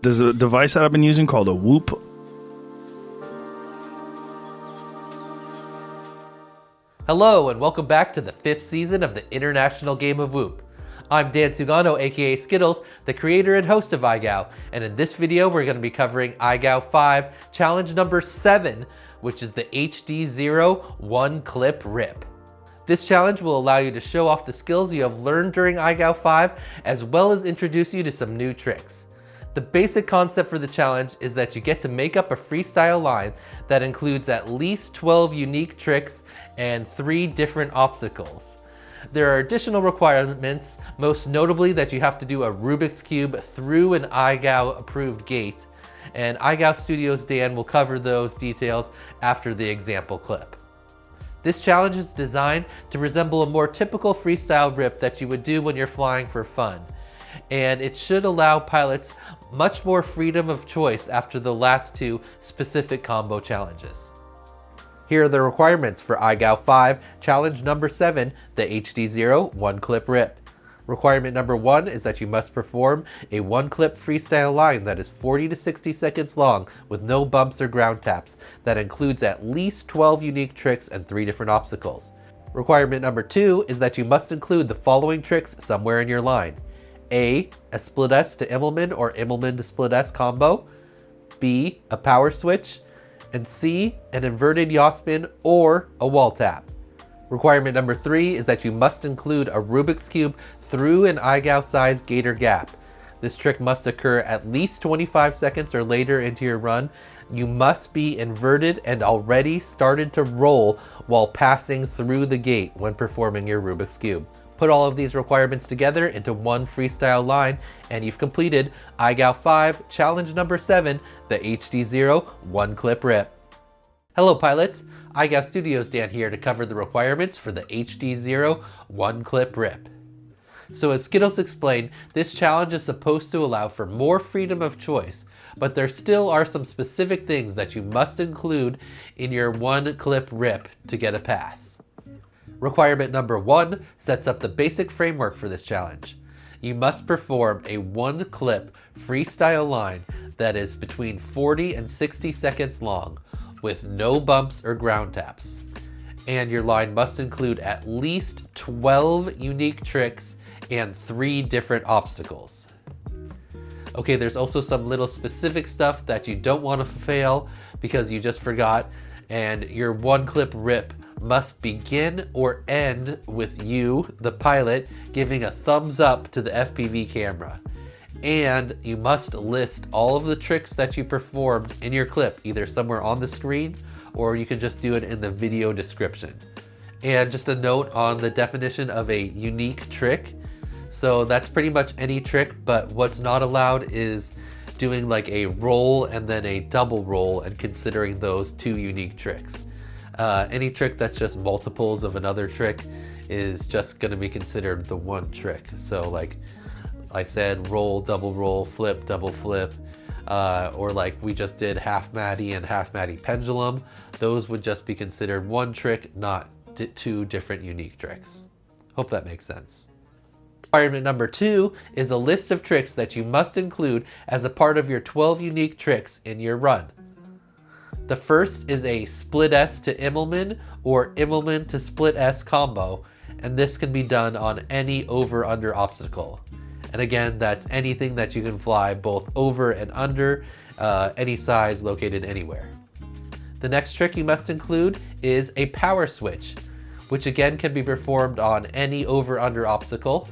There's a device that I've been using called a Whoop. Hello and welcome back to the 5th season of the International Game of Whoop. I'm Dan Sugano, aka Skittles, the creator and host of iGao, and in this video we're going to be covering iGao 5 challenge number 7, which is the HDZero One Clip Rip. This challenge will allow you to show off the skills you have learned during iGao 5, as well as introduce you to some new tricks. The basic concept for the challenge is that you get to make up a freestyle line that includes at least 12 unique tricks and 3 different obstacles. There are additional requirements, most notably that you have to do a Rubik's Cube through an iGao approved gate, and iGao Studios Dan will cover those details after the example clip. This challenge is designed to resemble a more typical freestyle rip that you would do when you're flying for fun, and it should allow pilots much more freedom of choice after the last 2 specific combo challenges. Here are the requirements for iGao 5 challenge number 7, the HDZero One Clip Rip. Requirement number 1 is that you must perform a one clip freestyle line that is 40 to 60 seconds long with no bumps or ground taps that includes at least 12 unique tricks and 3 different obstacles. Requirement number 2 is that you must include the following tricks somewhere in your line. A split S to Immelmann or Immelmann to split S combo. B, a PowerSwitch. And C, an inverted yaw spin or a wall tap. Requirement number 3 is that you must include a Rubik's Cube through an iGao-sized gate or gap. This trick must occur at least 25 seconds or later into your run. You must be inverted and already started to roll while passing through the gate when performing your Rubik's Cube. Put all of these requirements together into one freestyle line and you've completed iGao 5 challenge number 7, the HDZero One Clip Rip. Hello pilots, iGao Studios Dan here to cover the requirements for the HDZero One Clip Rip. So as Skittles explained, this challenge is supposed to allow for more freedom of choice, but there still are some specific things that you must include in your one clip rip to get a pass. Requirement number 1 sets up the basic framework for this challenge. You must perform a one clip freestyle line that is between 40 and 60 seconds long with no bumps or ground taps. And your line must include at least 12 unique tricks and 3 different obstacles. Okay, there's also some little specific stuff that you don't want to fail because you just forgot, and your one clip rip must begin or end with you, the pilot, giving a thumbs up to the FPV camera. And you must list all of the tricks that you performed in your clip, either somewhere on the screen or you can just do it in the video description. And just a note on the definition of a unique trick. So that's pretty much any trick, but what's not allowed is doing like a roll and then a double roll and considering those 2 unique tricks. Any trick that's just multiples of another trick is just going to be considered the one trick. So like I said, roll, double, flip, double flip, or like we just did half Matty and half Matty pendulum. Those would just be considered one trick, not 2 different unique tricks. Hope that makes sense. Requirement number 2 is a list of tricks that you must include as a part of your 12 unique tricks in your run. The first is a split S to Immelmann or Immelmann to split S combo, and this can be done on any over-under obstacle. And again, that's anything that you can fly both over and under, any size located anywhere. The next trick you must include is a PowerSwitch, which again can be performed on any over-under obstacle.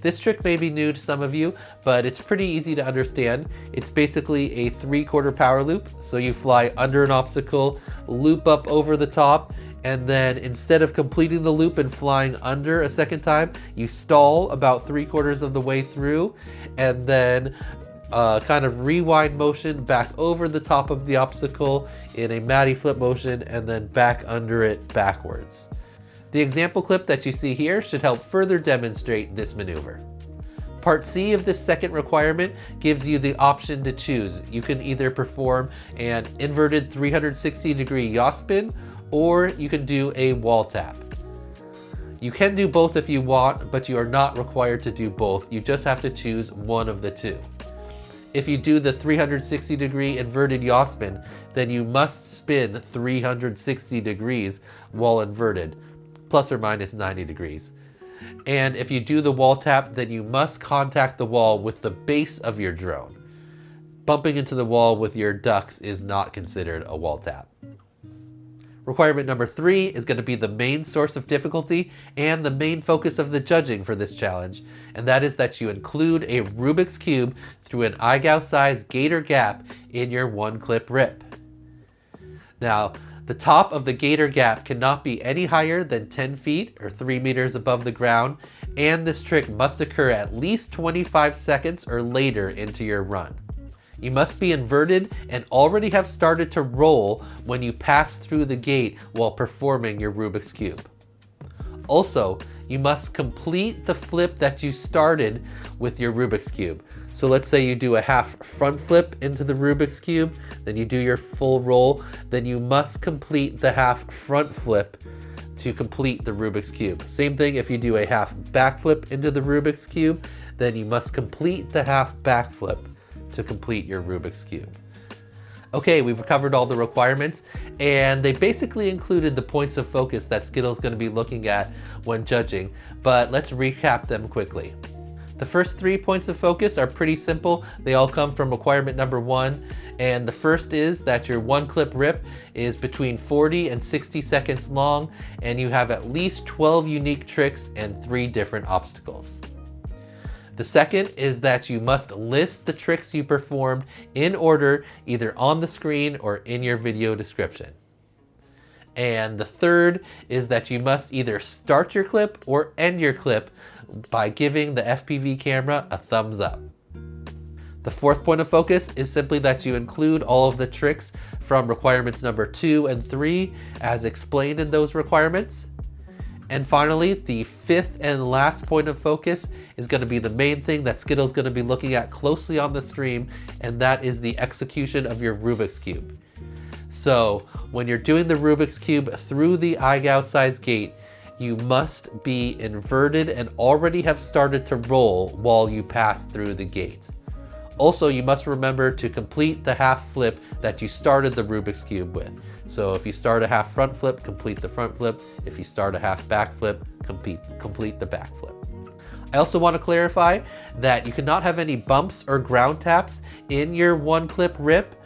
This trick may be new to some of you, but it's pretty easy to understand. It's basically a 3/4 power loop. So you fly under an obstacle, loop up over the top, and then instead of completing the loop and flying under a second time, you stall about 3/4 of the way through, and then kind of rewind motion back over the top of the obstacle in a Mattyflip motion, and then back under it backwards. The example clip that you see here should help further demonstrate this maneuver. Part C of this second requirement gives you the option to choose. You can either perform an inverted 360-degree yaw spin, or you can do a wall tap. You can do both if you want, but you are not required to do both. You just have to choose one of the 2. If you do the 360-degree inverted yaw spin, then you must spin 360 degrees while inverted, plus or minus 90 degrees. And if you do the wall tap, then you must contact the wall with the base of your drone. Bumping into the wall with your ducks is not considered a wall tap. Requirement number 3 is going to be the main source of difficulty and the main focus of the judging for this challenge, and that is that you include a Rubik's Cube through an iGao-sized gate or gap in your one-clip rip. Now, the top of the gate or gap cannot be any higher than 10 feet or 3 meters above the ground, and this trick must occur at least 25 seconds or later into your run. You must be inverted and already have started to roll when you pass through the gate while performing your Rubik's Cube. Also, you must complete the flip that you started with your Rubik's Cube. So let's say you do a half front flip into the Rubik's Cube, then you do your full roll, then you must complete the half front flip to complete the Rubik's Cube. Same thing if you do a half back flip into the Rubik's Cube, then you must complete the half back flip to complete your Rubik's Cube. Okay, we've covered all the requirements, and they basically included the points of focus that Skittle's going to be looking at when judging, but let's recap them quickly. The first 3 points of focus are pretty simple. They all come from requirement number 1, and the first is that your one-clip rip is between 40 and 60 seconds long, and you have at least 12 unique tricks and 3 different obstacles. The second is that you must list the tricks you performed in order, either on the screen or in your video description. And the third is that you must either start your clip or end your clip by giving the FPV camera a thumbs up. The fourth point of focus is simply that you include all of the tricks from requirements number 2 and 3 as explained in those requirements. And finally, the fifth and last point of focus is going to be the main thing that Skittle's going to be looking at closely on the stream, and that is the execution of your Rubik's Cube. So when you're doing the Rubik's Cube through the iGao-sized gate, you must be inverted and already have started to roll while you pass through the gate. Also, you must remember to complete the half flip that you started the Rubik's Cube with. So if you start a half front flip, complete the front flip. If you start a half back flip, complete the back flip. I also want to clarify that you cannot have any bumps or ground taps in your one clip rip.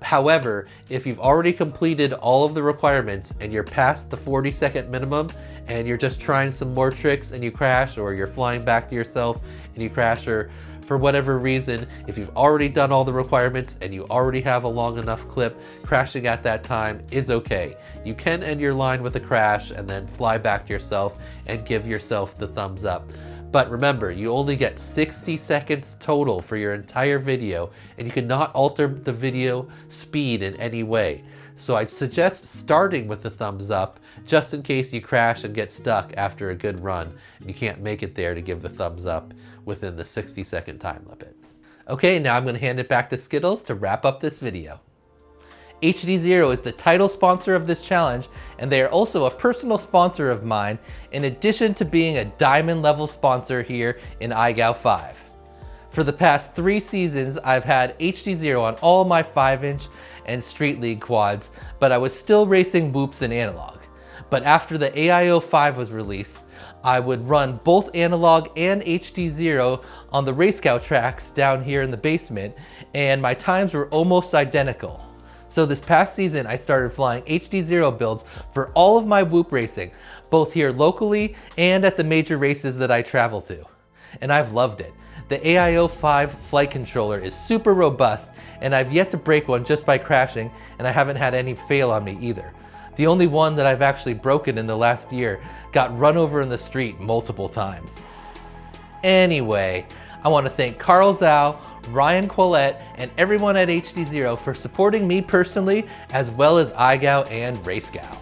However, if you've already completed all of the requirements and you're past the 40-second minimum and you're just trying some more tricks and you crash, or you're flying back to yourself and you crash, or for whatever reason, if you've already done all the requirements and you already have a long enough clip, crashing at that time is okay. You can end your line with a crash and then fly back to yourself and give yourself the thumbs up. But remember, you only get 60 seconds total for your entire video, and you cannot alter the video speed in any way. So I'd suggest starting with the thumbs up, just in case you crash and get stuck after a good run, and you can't make it there to give the thumbs up within the 60-second time limit. Okay, now I'm going to hand it back to Skittles to wrap up this video. HDZero is the title sponsor of this challenge, and they are also a personal sponsor of mine, in addition to being a diamond level sponsor here in iGao 5. For the past 3 seasons, I've had HDZero on all my 5-inch and Street League quads, but I was still racing whoops and analog. But after the AIO 5 was released, I would run both analog and HDZero on the Race Scout tracks down here in the basement, and my times were almost identical. So this past season, I started flying HDZero builds for all of my whoop racing, both here locally and at the major races that I travel to. And I've loved it. The AIO 5 flight controller is super robust, and I've yet to break one just by crashing, and I haven't had any fail on me either. The only one that I've actually broken in the last year got run over in the street multiple times. Anyway, I want to thank Carl Zhao, Ryan Quillette, and everyone at HDZero for supporting me personally, as well as iGao and Race Scout.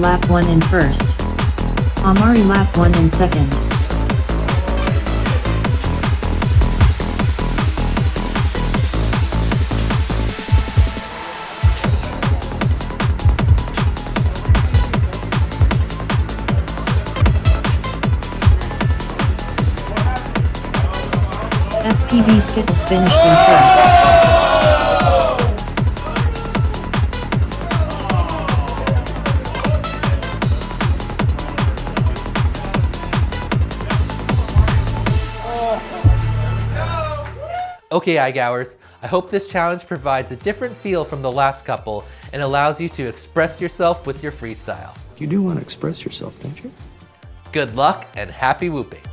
lap 1 in first. Amari lap 1 in second. FPV Skittles finished in first. Okay, iGoers, I hope this challenge provides a different feel from the last couple and allows you to express yourself with your freestyle. You do want to express yourself, don't you? Good luck and happy whooping.